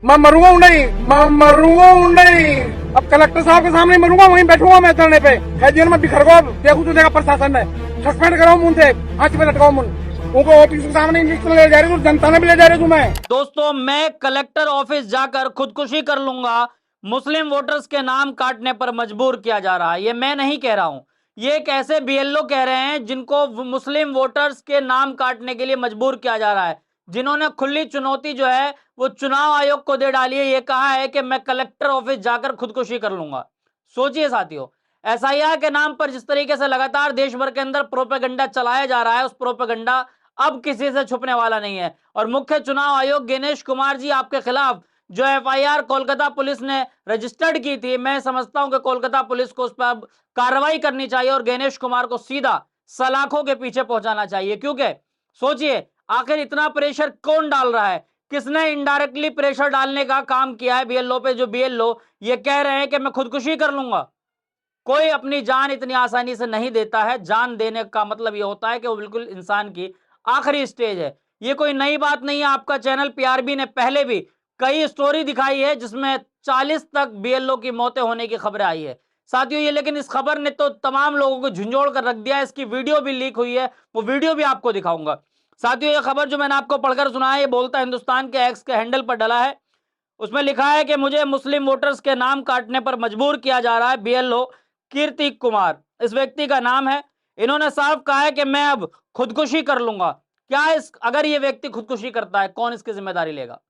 मैं मरूंगा नहीं, मैं मरूंगा नहीं। अब कलेक्टर साहब के सामने मरूंगा, वहीं बैठूंगा मैं धरने पे। है जीवन में बिखर गो, देखू तो देखा प्रशासन ने सस्पेंड कराओ उनसे, फांसी पे लटकाओ उनको ऑफिस के सामने लिस्ट ले जा रही, जनता ने भी ले जा रही तुम्हें। दोस्तों, मैं कलेक्टर ऑफिस जाकर खुदकुशी कर लूंगा, मुस्लिम वोटर्स के नाम काटने पर मजबूर किया जा रहा है। ये मैं नहीं कह रहा हूं, ये एक ऐसे बीएलओ कह रहे हैं जिनको मुस्लिम वोटर्स के नाम काटने के लिए मजबूर किया जा रहा है, जिन्होंने खुली चुनौती जो है वो चुनाव आयोग को दे डाली है। ये कहा है कि मैं कलेक्टर ऑफिस जाकर खुदकुशी कर लूंगा। सोचिए साथियों, एसआईआर के नाम पर जिस तरीके से लगातार देश भर के अंदर प्रोपेगेंडा चलाया जा रहा है, उस प्रोपेगेंडा अब किसी से छुपने वाला नहीं है। और मुख्य चुनाव आयोग गणेश कुमार जी, आपके खिलाफ जो एफआईआर कोलकाता पुलिस ने रजिस्टर्ड की थी, मैं समझता हूं कि कोलकाता पुलिस को उस पर अब कार्रवाई करनी चाहिए और गणेश कुमार को सीधा सलाखों के पीछे पहुंचाना चाहिए। क्योंकि सोचिए, आखिर इतना प्रेशर कौन डाल रहा है? किसने इनडायरेक्टली प्रेशर डालने का काम किया है बीएलओ पे? जो बीएलओ ये कह रहे हैं कि मैं खुदकुशी कर लूंगा। कोई अपनी जान इतनी आसानी से नहीं देता है। जान देने का मतलब ये होता है कि वो बिल्कुल इंसान की आखिरी स्टेज है। ये कोई नई बात नहीं है। आपका चैनल पीआरबी ने पहले भी कई स्टोरी दिखाई है जिसमें 40 तक बीएलओ की मौतें होने की खबरें आई है साथियों। ये लेकिन इस खबर ने तो तमाम लोगों को झुंझोड़ कर रख दिया है। इसकी वीडियो भी लीक हुई है, वो वीडियो भी आपको दिखाऊंगा साथियों। ये खबर जो मैंने आपको पढ़कर सुना है, ये बोलता हिंदुस्तान के एक्स के हैंडल पर डला है। उसमें लिखा है कि मुझे मुस्लिम वोटर्स के नाम काटने पर मजबूर किया जा रहा है। बीएलओ कीर्ति कुमार इस व्यक्ति का नाम है। इन्होंने साफ कहा है कि मैं अब खुदकुशी कर लूंगा। क्या इस अगर ये व्यक्ति खुदकुशी करता है, कौन इसकी जिम्मेदारी लेगा?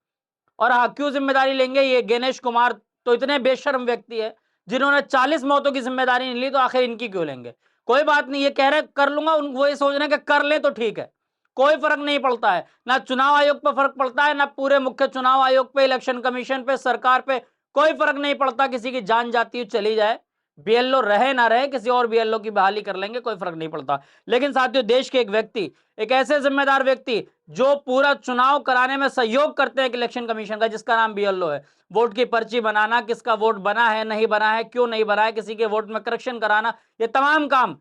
और हाँ, क्यों जिम्मेदारी लेंगे? ये गणेश कुमार तो इतने बेशर्म व्यक्ति है जिन्होंने 40 मौतों की जिम्मेदारी नहीं ली, तो आखिर इनकी क्यों लेंगे? कोई बात नहीं, ये कह रहे कर लूंगा, वो ये सोच रहे हैं कि कर ले तो ठीक है, कोई फर्क नहीं पड़ता है। ना चुनाव आयोग पे फर्क पड़ता है, ना पूरे मुख्य चुनाव आयोग पे, इलेक्शन कमीशन पे, सरकार पे कोई फर्क नहीं पड़ता। किसी की जान जाती है चली जाए, बीएलओ रहे ना रहे, किसी और बीएलओ की बहाली कर लेंगे, कोई फर्क नहीं पड़ता। लेकिन साथियों, देश के एक व्यक्ति, एक ऐसे जिम्मेदार व्यक्ति जो पूरा चुनाव कराने में सहयोग करते हैं इलेक्शन कमीशन का, जिसका नाम बीएलओ है, वोट की पर्ची बनाना, किसका वोट बना है नहीं बना है, क्यों नहीं बना है, किसी के वोट में करेक्शन कराना, ये तमाम काम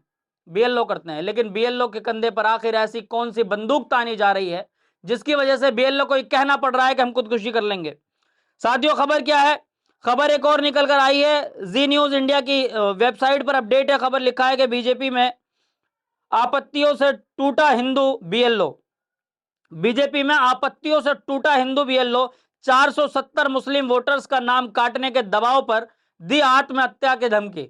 बीएलओ करते हैं। लेकिन बीएलओ के कंधे पर आखिर ऐसी कौन सी बंदूक तानी जा रही है जिसकी वजह से बीएलओ को कहना पड़ रहा है कि हम खुदकुशी कर लेंगे? साथियों, खबर क्या है? खबर एक और निकल कर आई है। जी न्यूज इंडिया की वेबसाइट पर अपडेट है। खबर लिखा है कि बीजेपी में आपत्तियों से टूटा हिंदू बीएलओ। बीजेपी में आपत्तियों से टूटा हिंदू बीएलओ, 470 मुस्लिम वोटर्स का नाम काटने के दबाव पर दी आत्महत्या की धमकी।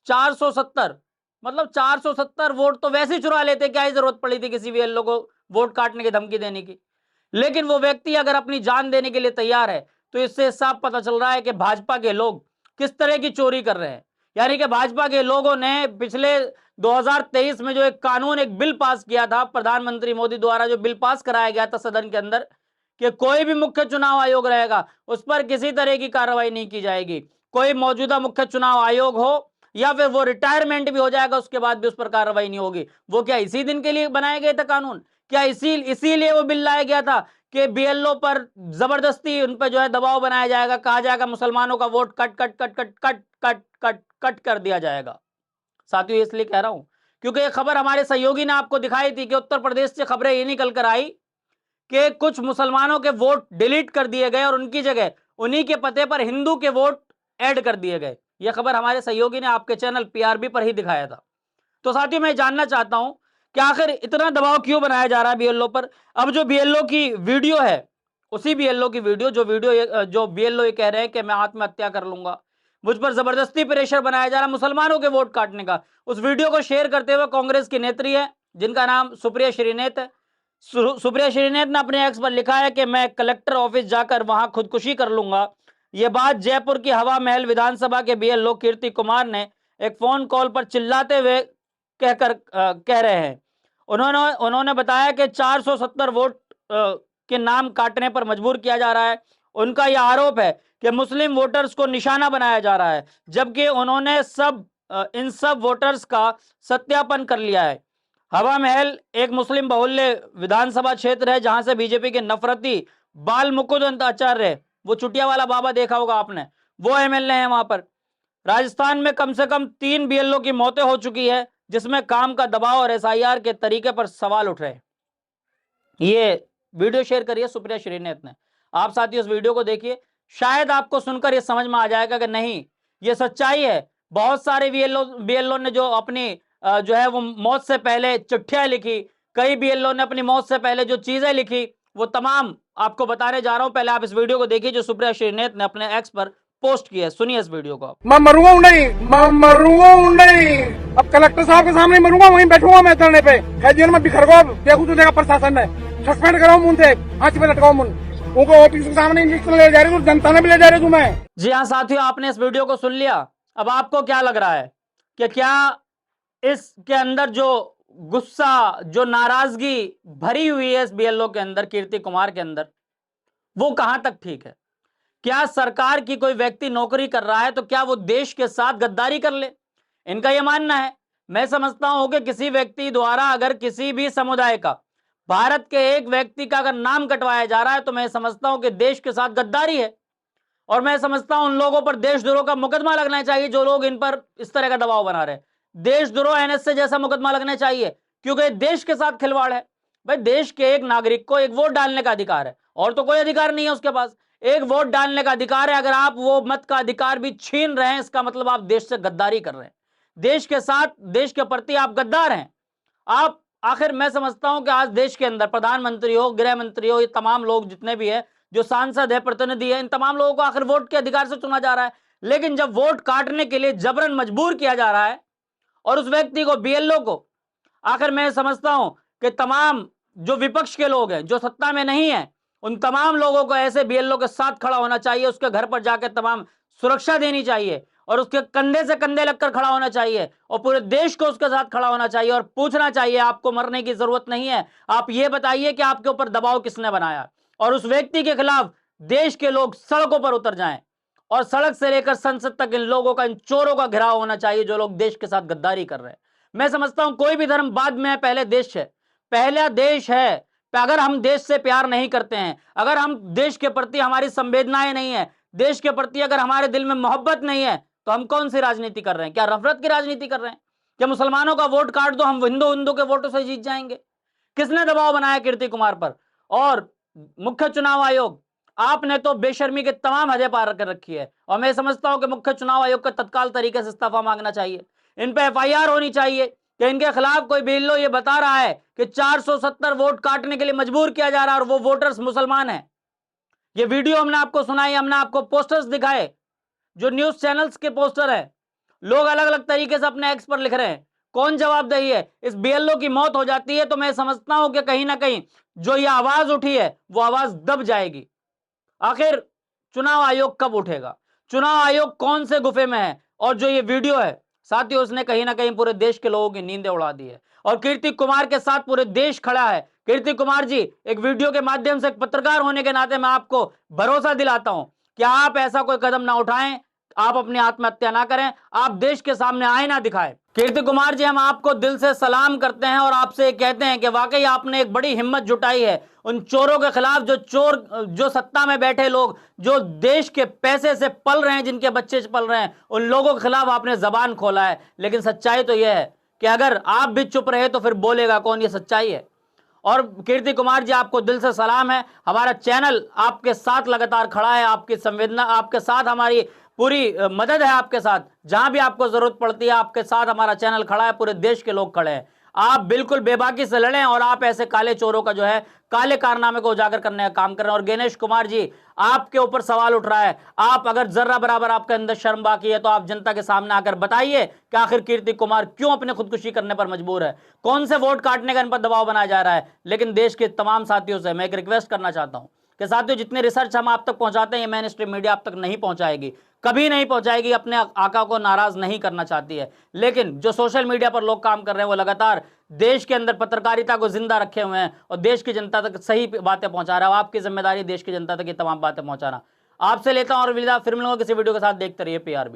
470 मतलब 470 वोट तो वैसे ही चुरा लेते, क्या ही जरूरत पड़ी थी किसी बीएलओ को वोट काटने की धमकी देने की? लेकिन वो व्यक्ति अगर अपनी जान देने के लिए तैयार है, तो इससे साफ पता चल रहा है कि भाजपा के लोग किस तरह की चोरी कर रहे हैं। यानी कि भाजपा के लोगों ने पिछले 2023 में जो एक कानून, एक बिल पास किया था, प्रधानमंत्री मोदी द्वारा जो बिल पास कराया गया था सदन के अंदर, कि कोई भी मुख्य चुनाव आयोग रहेगा उस पर किसी तरह की कार्रवाई नहीं की जाएगी। कोई मौजूदा मुख्य चुनाव आयोग हो या फिर वो रिटायरमेंट भी हो जाएगा, उसके बाद भी उस पर कार्रवाई नहीं होगी। वो क्या इसी दिन के लिए बनाए गए थे कानून? क्या इसीलिए वो बिल लाया गया था कि बीएलओ पर जबरदस्ती उन पर जो है दबाव बनाया जाएगा, कहा जाएगा मुसलमानों का vote cut cut cut cut cut cut cut cut कर दिया जाएगा? साथियों, इसलिए कह रहा हूं क्योंकि ये खबर हमारे सहयोगी ने आपको दिखाई थी कि उत्तर प्रदेश से खबरें ये निकल कर आई कि कुछ मुसलमानों के वोट डिलीट कर दिए गए और उनकी जगह उन्हीं के पते पर हिंदू के वोट ऐड कर दिए गए। यह खबर हमारे सहयोगी ने आपके चैनल पीआरबी पर ही दिखाया था। तो साथियों, मैं जानना चाहता हूं कि आखिर इतना दबाव क्यों बनाया जा रहा है बीएलओ पर? अब जो बीएलओ की वीडियो है, उसी बीएलओ की वीडियो जो बीएलओ ये कह रहे हैं कि मैं आत्महत्या कर लूंगा, मुझ पर जबरदस्ती प्रेशर बनाया जा रहा है मुसलमानों के वोट काटने का, उस वीडियो को शेयर करते हुए कांग्रेस की नेत्री है जिनका नाम सुप्रिया श्रीनेत है। सुप्रिया श्रीनेत ने अपने एक्स पर लिखा है कि मैं कलेक्टर ऑफिस जाकर वहां खुदकुशी कर लूंगा। यह बात जयपुर की हवा महल विधानसभा के बीएलओ कीर्ति कुमार ने एक फोन कॉल पर चिल्लाते हुए कह रहे हैं। उन्होंने बताया कि 470 वोट के नाम काटने पर मजबूर किया जा रहा है। उनका यह आरोप है कि मुस्लिम वोटर्स को निशाना बनाया जा रहा है, जबकि उन्होंने इन सब वोटर्स का सत्यापन कर लिया है। हवा महल एक मुस्लिम बहुल्य विधानसभा क्षेत्र है जहां से बीजेपी के नफरती बाल मुकुंद आचार्य, वो चुटिया वाला बाबा देखा होगा आपने, वो एमएलए हैं वहां पर। राजस्थान में कम से कम 3 बीएलओ की मौतें हो चुकी है, जिसमें काम का दबाव और एसआईआर के तरीके पर सवाल उठ रहे हैं। ये वीडियो शेयर करिए सुप्रिया श्रीनेत ने। आप साथियों इस वीडियो को देखिए, शायद आपको सुनकर ये समझ में आ जाएगा कि नहीं ये सच्चाई है। बहुत सारे बीएलओ ने जो अपनी जो है वो मौत से पहले चिट्ठियां लिखी, कई बीएलओ ने अपनी मौत से पहले जो चीजें लिखी वो तमाम आपको बताने जा रहा हूं। पहले आप इस वीडियो को देखिए जो सुप्रिया श्रीनेत ने अपने एक्स पर पोस्ट किया है। सुनिए इस वीडियो को आप। मैं मरूंगा हूं नहीं। अब कलेक्टर साहब के सामने मरूंगा, वहीं बैठूंगा मैं धरने पे। है जेल में बिखर गो, देखू तो देखा प्रशासन ने सस्पेंड कराओ मुन से, फांसी पे लटकाओ मुन। उनको ऑफिस के सामने इंजेक्शन ले जा रही हूँ, जनता ने भी ले जा रही हूँ मैं। जी हाँ साथियों, आपने इस वीडियो को सुन लिया। अब आपको क्या लग रहा है कि क्या इसके अंदर जो गुस्सा, जो नाराजगी भरी हुई है इस बीएलओ के अंदर, कीर्ति कुमार के अंदर, वो कहां तक ठीक है? क्या सरकार की कोई व्यक्ति नौकरी कर रहा है तो क्या वो देश के साथ गद्दारी कर ले? इनका यह मानना है। मैं समझता हूं कि किसी व्यक्ति द्वारा अगर किसी भी समुदाय का, भारत के एक व्यक्ति का अगर नाम कटवाया जा रहा है तो मैं समझता हूं कि देश के साथ गद्दारी है। और मैं समझता हूं उन लोगों पर देशद्रोह का मुकदमा लगना चाहिए जो लोग इन पर इस तरह का दबाव बना रहे हैं। देशद्रोह एनएसए जैसा मुकदमा लगना चाहिए, क्योंकि देश के साथ खिलवाड़ है। भाई देश के एक नागरिक को एक वोट डालने का अधिकार है, और तो कोई अधिकार नहीं है उसके पास। एक वोट डालने का अधिकार है, अगर आप वो मत का अधिकार भी छीन रहे हैं इसका मतलब आप देश से गद्दारी कर रहे हैं। देश के साथ, देश के प्रति आप गद्दार हैं। आप आखिर मैं समझता हूं कि आज देश के अंदर प्रधानमंत्री हो, गृह मंत्री हो, ये तमाम लोग जितने भी हैं, जो सांसद है, प्रतिनिधि है, इन तमाम लोगों को आखिर वोट के अधिकार से चुना जा रहा है। लेकिन जब वोट काटने के लिए जबरन मजबूर किया जा रहा है और उस व्यक्ति को, बीएलओ को, आखिर मैं समझता हूं कि तमाम जो विपक्ष के लोग हैं, जो सत्ता में नहीं है, उन तमाम लोगों को ऐसे बीएलओ के साथ खड़ा होना चाहिए, उसके घर पर जाकर तमाम सुरक्षा देनी चाहिए और उसके कंधे से कंधे लगकर खड़ा होना चाहिए और पूरे देश को उसके साथ खड़ा होना चाहिए और पूछना चाहिए आपको मरने की जरूरत नहीं है, आप ये बताइए कि आपके ऊपर दबाव किसने बनाया। और उस व्यक्ति के खिलाफ देश के लोग सड़कों पर उतर जाएं और सड़क से लेकर संसद तक इन लोगों का, इन चोरों का घेराव होना चाहिए जो लोग देश के साथ गद्दारी कर रहे हैं। मैं समझता हूं कोई भी धर्म बाद में है, पहले देश है, पहला देश है। अगर हम देश से प्यार नहीं करते हैं, अगर हम देश के प्रति हमारी संवेदनाएं नहीं है, देश के प्रति अगर हमारे दिल में मोहब्बत नहीं है, तो हम कौन सी राजनीति कर रहे हैं? क्या नफरत की राजनीति कर रहे हैं? क्या मुसलमानों का वोट काट दो, हम हिंदू के वोटों से जीत जाएंगे? किसने दबाव बनाया कीर्ति कुमार पर? और मुख्य चुनाव आयोग, आपने तो बेशर्मी के तमाम हदें पार कर रखी है और मैं समझता हूं कि मुख्य चुनाव आयोग का तत्काल तरीके से इस्तीफा मांगना चाहिए। इन पे एफआईआर होनी चाहिए कि इनके खिलाफ कोई बीएलओ ये बता रहा है कि 470 वोट काटने के लिए मजबूर किया जा रहा है और वो वोटर्स मुसलमान हैं। ये वीडियो हमने आपको सुनाई, हमने आपको पोस्टर्स दिखाए, जो न्यूज चैनल्स के पोस्टर है। लोग अलग अलग तरीके से अपने एक्स पर लिख रहे हैं। कौन जवाबदेही है? इस बीएलओ की मौत हो जाती है तो मैं समझता हूं कि कहीं ना कहीं जो ये आवाज उठी है वो आवाज दब जाएगी। आखिर चुनाव आयोग कब उठेगा? चुनाव आयोग कौन से गुफे में है? और जो ये वीडियो है साथियों, उसने कहीं ना कहीं पूरे देश के लोगों की नींदें उड़ा दी है और कीर्ति कुमार के साथ पूरे देश खड़ा है। कीर्ति कुमार जी, एक वीडियो के माध्यम से एक पत्रकार होने के नाते मैं आपको भरोसा दिलाता हूं कि आप ऐसा कोई कदम ना उठाएं, आप अपनी आत्महत्या ना करें, आप देश के सामने आईना दिखाएं। कीर्ति कुमार जी, हम आपको दिल से सलाम करते हैं और आपसे कहते हैं कि वाकई आपने एक बड़ी हिम्मत जुटाई है उन चोरों के खिलाफ, जो चोर, जो सत्ता में बैठे लोग, जो देश के पैसे से पल रहे हैं, जिनके बच्चे से पल रहे हैं, उन लोगों के खिलाफ आपने जबान खोला है। लेकिन सच्चाई तो यह है कि अगर आप भी चुप रहे तो फिर बोलेगा कौन? ये सच्चाई है। और कीर्ति कुमार जी, आपको दिल से सलाम है। हमारा चैनल आपके साथ लगातार खड़ा है, आपकी संवेदना, आपके साथ हमारी पूरी मदद है, आपके साथ जहां भी आपको जरूरत पड़ती है आपके साथ हमारा चैनल खड़ा है, पूरे देश के लोग खड़े हैं। आप बिल्कुल बेबाकी से लड़ें और आप ऐसे काले चोरों का जो है, काले कारनामे को उजागर करने का काम कर रहे हैं। और गणेश कुमार जी, आपके ऊपर सवाल उठ रहा है, आप अगर जर्रा बराबर आपके अंदर शर्म बाकी है तो आप जनता के सामने आकर बताइए कि आखिर कीर्ति कुमार क्यों अपने खुदकुशी करने पर मजबूर है, कौन से वोट काटने का इन पर दबाव बनाया जा रहा है। लेकिन देश के तमाम साथियों से मैं एक रिक्वेस्ट करना चाहता हूं कि साथियों, जितने रिसर्च हम आप तक पहुंचाते हैं ये मेन स्ट्रीम मीडिया आप तक नहीं पहुंचाएगी, कभी नहीं पहुंचाएगी, अपने आका को नाराज नहीं करना चाहती है। लेकिन जो सोशल मीडिया पर लोग काम कर रहे हैं वो लगातार देश के अंदर पत्रकारिता को जिंदा रखे हुए हैं और देश की जनता तक सही बातें पहुंचा रहा है। आपकी जिम्मेदारी देश की जनता तक ये तमाम बातें पहुंचाना। आपसे लेता हूं और विदा, फिर मिलूंगा किसी वीडियो के साथ। देखते रहिए पीआरबी।